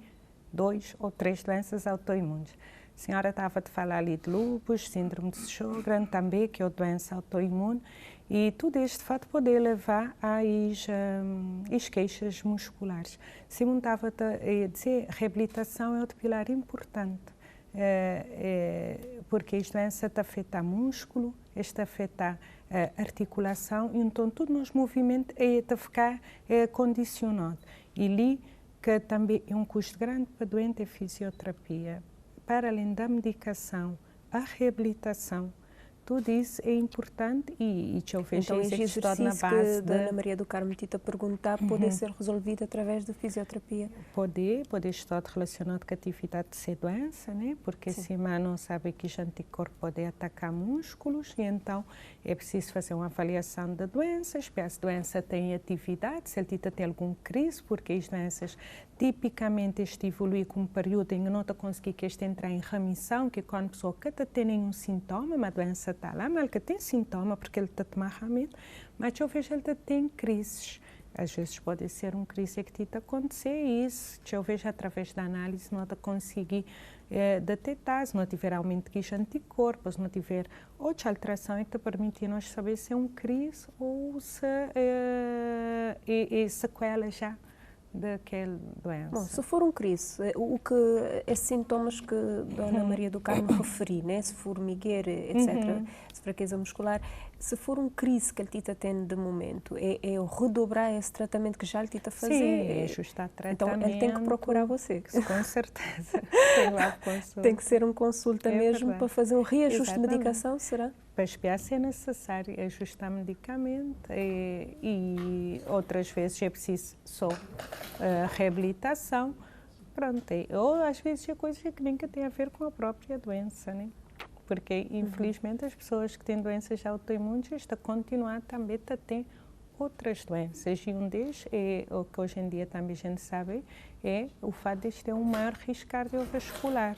2 ou 3 doenças autoimunes. A senhora estava a falar ali de lúpus, síndrome de Sjögren também, que é uma doença autoimune, e tudo isto, de fato, pode levar às queixas musculares. Simão estava a dizer, reabilitação é outro pilar importante porque esta doença afeta músculo, esta afeta articulação, e então todos os movimentos a ficar condicionado. E ali que também é um custo grande para o doente é fisioterapia. Para além da medicação, a reabilitação, tudo isso é importante e eu vejo então, isso exercício na base que a Ana Maria do Carmo te perguntar pode ser resolvido através da fisioterapia? Pode estar relacionado com a atividade de doença, né? Porque se não sabe que os anticorpos podem atacar músculos, e então é preciso fazer uma avaliação da doença, se a doença tem atividade, se ele tem alguma crise, porque as doenças tipicamente evoluem com um período em que não está conseguindo que este entrar em remissão, que é quando a pessoa que está tendo nenhum sintoma, mas a doença está lá, mas ele que tem sintoma porque ele está a tomar remédio, mas eu vejo ele tem crises. Às vezes pode ser uma crise que está a acontecer e isso, eu vejo através da análise, não está conseguir detectar, se não tiver aumento de anticorpos, se não tiver outra alteração que está permitindo nós saber se é uma crise ou se é sequela já daquela doença. Bom, se for um crise, esses sintomas que a Dona Maria do Carmo referiu, né? Se formigueira, etc., se fraqueza muscular, se for um crise que ele está tendo de momento, é redobrar esse tratamento que já ele está a fazer? Sim, é ajustar tratamento. Então ele tem que procurar você. Com certeza. Tem que ser um consulta mesmo verdade. para fazer um reajuste de medicação, será? Para espiar se é necessário ajustar medicamento e outras vezes é preciso só reabilitação. Pronto, ou às vezes é coisa que nem tem a ver com a própria doença, né? Porque infelizmente as pessoas que têm doenças autoimunes estão a continuar também a ter outras doenças, e um deles é o que hoje em dia também a gente sabe, é o fato de ter um maior risco cardiovascular,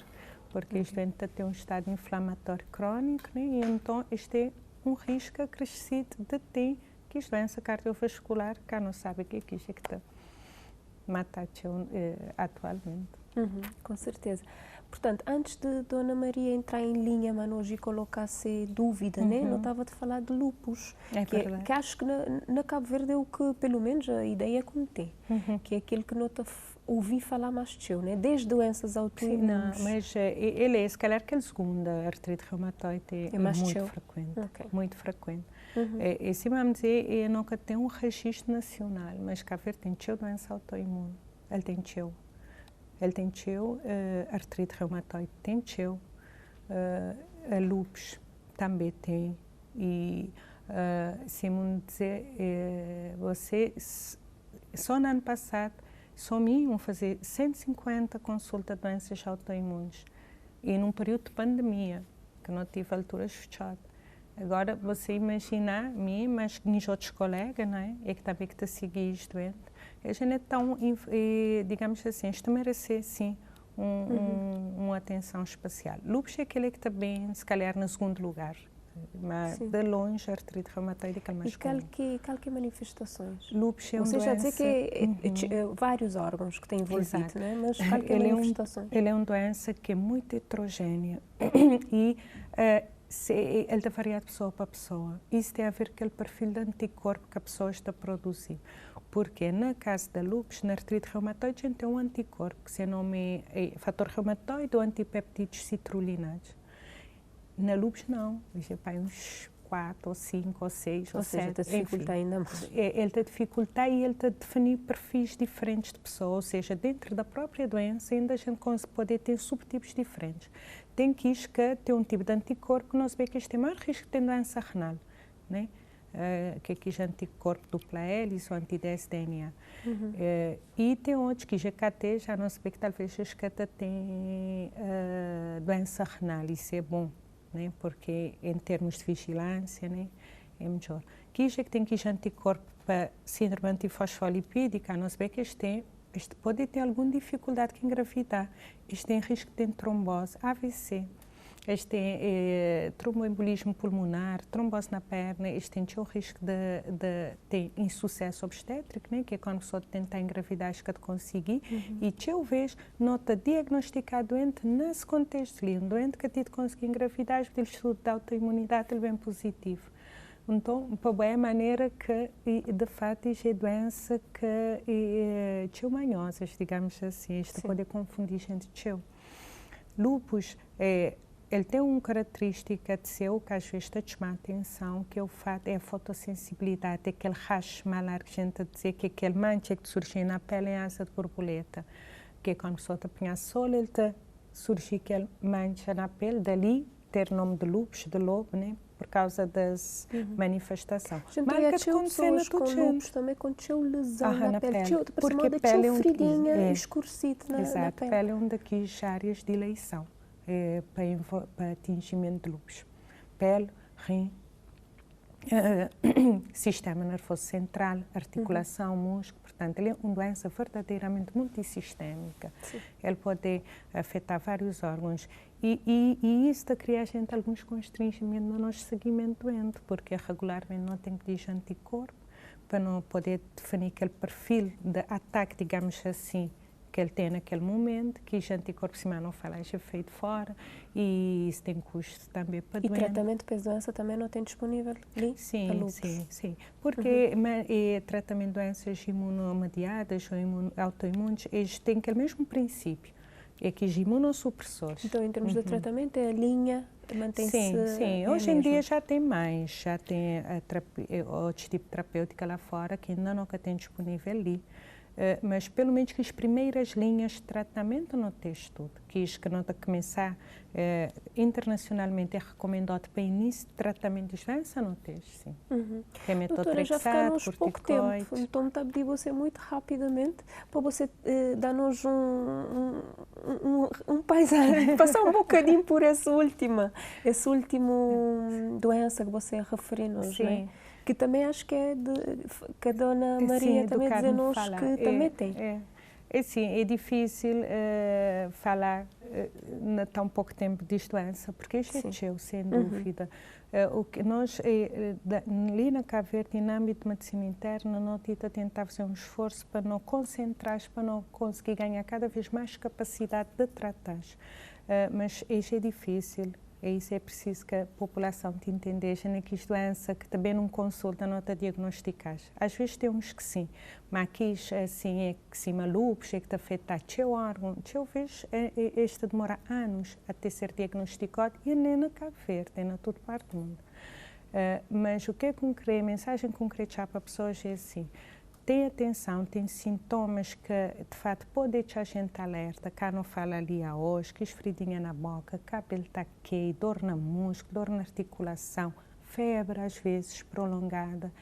porque este doente tem um estado inflamatório crónico, né? E então este é um risco acrescido de ter que a doença cardiovascular, que não sabe o que é que está matar atualmente. Com certeza. Portanto, antes de Dona Maria entrar em linha, Manoji, e colocar-se dúvida, né? Não estava a falar de lupus, que acho que na Cabo Verde é o que, pelo menos, a ideia que me tem, que é aquilo que não ouvi falar mais teu, né? Desde doenças autoimunes. Não, mas ele é, se calhar, que a segunda artrite reumatoide é muito frequente. Muito frequente. E se vamos dizer, ele nunca tem um registro nacional, mas Cabo Verde tem doença autoimune. Ele tem artrite reumatoide, tem a lupus também tem. E se vamos dizer, você, só no ano passado, só iam fazer 150 consultas de doenças autoimunes, e num período de pandemia, que não tive alturas fechadas. Agora, você imagina mas os outros colegas, não é? É que também que está a seguir este doente. A gente é tão, digamos assim, isto merece, sim, uma atenção especial. Lupus é aquele que está bem, se calhar, no segundo lugar. Mas, de longe, a artrite reumatoide é mais comum. E qual que manifestações? Lupus é uma doença... doença... dizer que é vários órgãos que têm envolvido, né? Mas qual que é a manifestações? Ele é uma doença que é muito heterogénea e ele varia de pessoa para pessoa. Isso tem a ver com aquele perfil de anticorpo que a pessoa está a produzir. Porque, no caso da lupus, na artrite reumatoide, a gente tem um anticorpo que se nome é fator reumatoide ou antipeptídeos citrulinados. Na lupus, não. Já vai uns 4, ou 5, ou 6, ou 7. Está a dificultar ainda mais. Ele está a dificultar e ele está a definir perfis diferentes de pessoa, ou seja, dentro da própria doença ainda a gente pode ter subtipos diferentes. Tem que ter um tipo de anticorpo que nós vemos que este tem maior risco de ter doença renal, né? Que é o anticorpo dupla hélice ou anti-10-DNA. E tem outros que já não se vê que talvez os que têm doença renal, isso é bom, né? Porque em termos de vigilância, né, é melhor. Que já que tem que anticorpo para síndrome antifosfolipídica, nós vê que este pode ter alguma dificuldade em engravidar. Este tem risco de ter trombose, AVC. Este tem tromboembolismo pulmonar, trombose na perna. Este tem o risco de ter insucesso obstétrico, né, que é quando a pessoa tenta engravidar, acho que conseguir. E, talvez, nota diagnosticar doente nesse contexto ali. Um doente que a conseguir engravidar, o estudo da autoimunidade ele bem positivo. Então, é a maneira que, de fato, é doença que é manhosas, digamos assim. Isto pode confundir gente teu. lúpus, ele tem uma característica de seu que às vezes te chama a atenção, que é o fato, é a fotossensibilidade, aquele racho malar que a gente dizer que aquele mancha que surge na pele em asa de borboleta, que é quando a pessoa te apanha sol, ele te surge aquele mancha na pele, dali ter o nome de lúpus, de lobo, né? Por causa das manifestações. Mas que pessoas com lúpus também com lesão na pele. Porque a pele é fridinha escurecida na pele. Exato, a pele é uma das áreas de eleição para atingimento de lúpus. Pele, rim, sistema nervoso central, articulação, músculo. Portanto, ele é uma doença verdadeiramente multissistémica. Sim. Ele pode afetar vários órgãos. E isso cria a gente alguns constrangimentos no nosso seguimento doente, porque regularmente não tem que pedir anticorpo para não poder definir aquele perfil de ataque, digamos assim, que ele tem naquele momento, que os anticorpos se não falam de efeito fora, e isso tem custo também para doente. E tratamento para essa doença também não tem disponível ali? Sim. Porque tratamento de doenças imunomediadas ou autoimunes, eles têm aquele mesmo princípio, é que os imunossupressores. Então, em termos de tratamento, a linha mantém-se... Sim. Hoje em dia já tem mais, já tem outros tipos de terapêutica lá fora, que ainda nunca tem disponível ali. Mas pelo menos que as primeiras linhas de tratamento não tem estudo, que não está a começar internacionalmente é recomendado para início de tratamento de doença, não tem, sim. Tem metotrexato, corticoide. Pouco tempo, então está a pedir você muito rapidamente para você dar-nos um paisagem, passar um bocadinho por essa última doença que você referiu-nos, não é? Que também acho que é que a Dona Maria também diz-nos que também tem. É difícil falar tão pouco tempo de doença, porque isso é teu, sem dúvida. O que nós, ali na Cabo Verde, no âmbito de medicina interna, nós tentar fazer um esforço para não concentrar, para não conseguir ganhar cada vez mais capacidade de tratar. Mas isso é difícil. Isso é preciso que a população te entendeja naquelas doenças que também não consulta, não te diagnosticam. Às vezes tem uns que sim, mas aqui assim, é que sim, lúpus, é que te afeta o teu órgão. Às vezes, este demora anos até ser diagnosticado e nem na Cabo Verde, é na toda parte do mundo. Mas o que é concreto, a mensagem concreta já para as pessoas é assim, tem atenção, tem sintomas que de fato podem deixar a gente alerta, cá não fala ali a hoje, que esfridinha na boca, cabelo está quente, dor na músculo, dor na articulação, febre às vezes prolongada,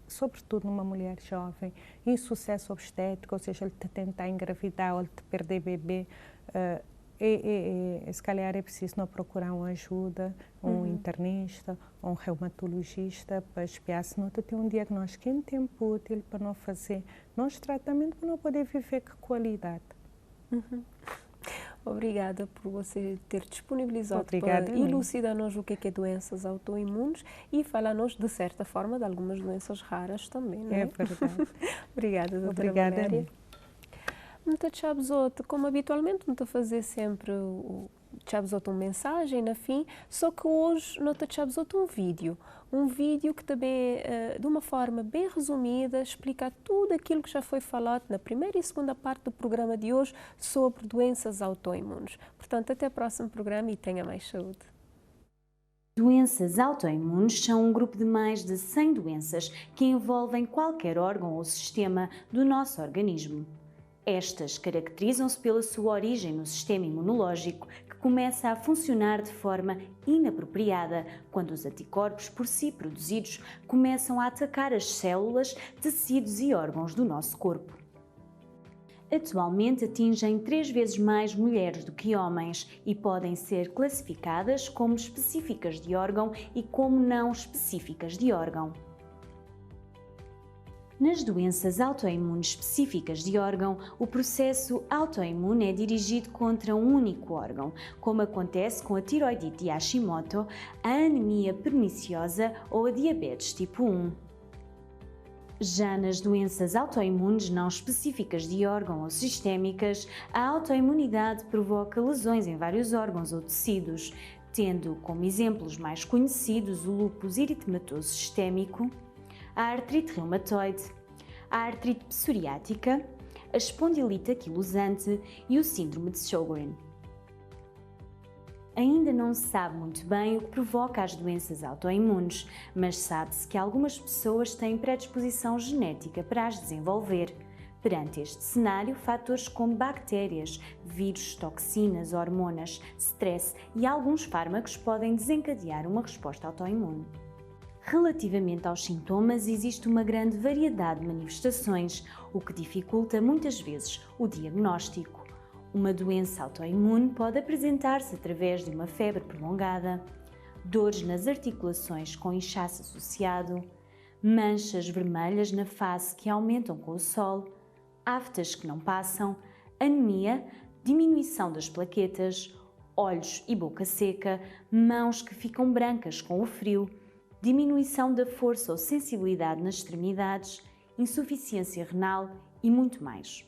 sobretudo numa mulher jovem, insucesso obstétrico, ou seja, ele te tentar engravidar ou ele te perder bebê, se calhar é preciso não procurar uma ajuda, um internista, um reumatologista, para espiar se não tem um diagnóstico em tempo útil para não fazer nosso tratamento, para não poder viver com qualidade. Obrigada por você ter disponibilizado para elucidar-nos o que é doenças autoimunes e falar-nos, de certa forma, de algumas doenças raras também, não é? É verdade. Obrigada, doutora Valéria. Muito chabzote, como habitualmente, não estou a fazer sempre o chabzote uma mensagem na fim, só que hoje não estou a chabzote um vídeo que também, de uma forma bem resumida, explica tudo aquilo que já foi falado na primeira e segunda parte do programa de hoje sobre doenças autoimunes. Portanto, até o próximo programa e tenha mais saúde. Doenças autoimunes são um grupo de mais de 100 doenças que envolvem qualquer órgão ou sistema do nosso organismo. Estas caracterizam-se pela sua origem no sistema imunológico, que começa a funcionar de forma inapropriada quando os anticorpos por si produzidos começam a atacar as células, tecidos e órgãos do nosso corpo. Atualmente atingem 3 vezes mais mulheres do que homens e podem ser classificadas como específicas de órgão e como não específicas de órgão. Nas doenças autoimunes específicas de órgão, o processo autoimune é dirigido contra um único órgão, como acontece com a tiroidite de Hashimoto, a anemia perniciosa ou a diabetes tipo 1. Já nas doenças autoimunes não específicas de órgão ou sistémicas, a autoimunidade provoca lesões em vários órgãos ou tecidos, tendo como exemplos mais conhecidos o lúpus eritematoso sistémico, a artrite reumatoide, a artrite psoriática, a espondilite anquilosante e o síndrome de Sjögren. Ainda não se sabe muito bem o que provoca as doenças autoimunes, mas sabe-se que algumas pessoas têm predisposição genética para as desenvolver. Perante este cenário, fatores como bactérias, vírus, toxinas, hormonas, stress e alguns fármacos podem desencadear uma resposta autoimune. Relativamente aos sintomas, existe uma grande variedade de manifestações, o que dificulta muitas vezes o diagnóstico. Uma doença autoimune pode apresentar-se através de uma febre prolongada, dores nas articulações com inchaço associado, manchas vermelhas na face que aumentam com o sol, aftas que não passam, anemia, diminuição das plaquetas, olhos e boca seca, mãos que ficam brancas com o frio, diminuição da força ou sensibilidade nas extremidades, insuficiência renal e muito mais.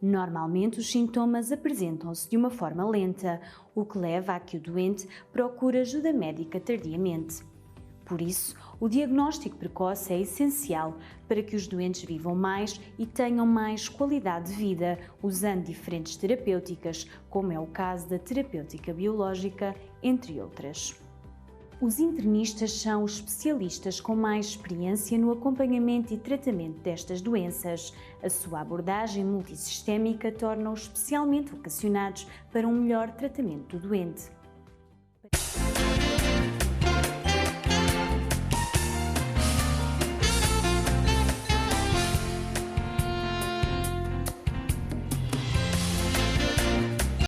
Normalmente, os sintomas apresentam-se de uma forma lenta, o que leva a que o doente procure ajuda médica tardiamente. Por isso, o diagnóstico precoce é essencial para que os doentes vivam mais e tenham mais qualidade de vida, usando diferentes terapêuticas, como é o caso da terapêutica biológica, entre outras. Os internistas são os especialistas com mais experiência no acompanhamento e tratamento destas doenças. A sua abordagem multissistémica torna-os especialmente vocacionados para um melhor tratamento do doente.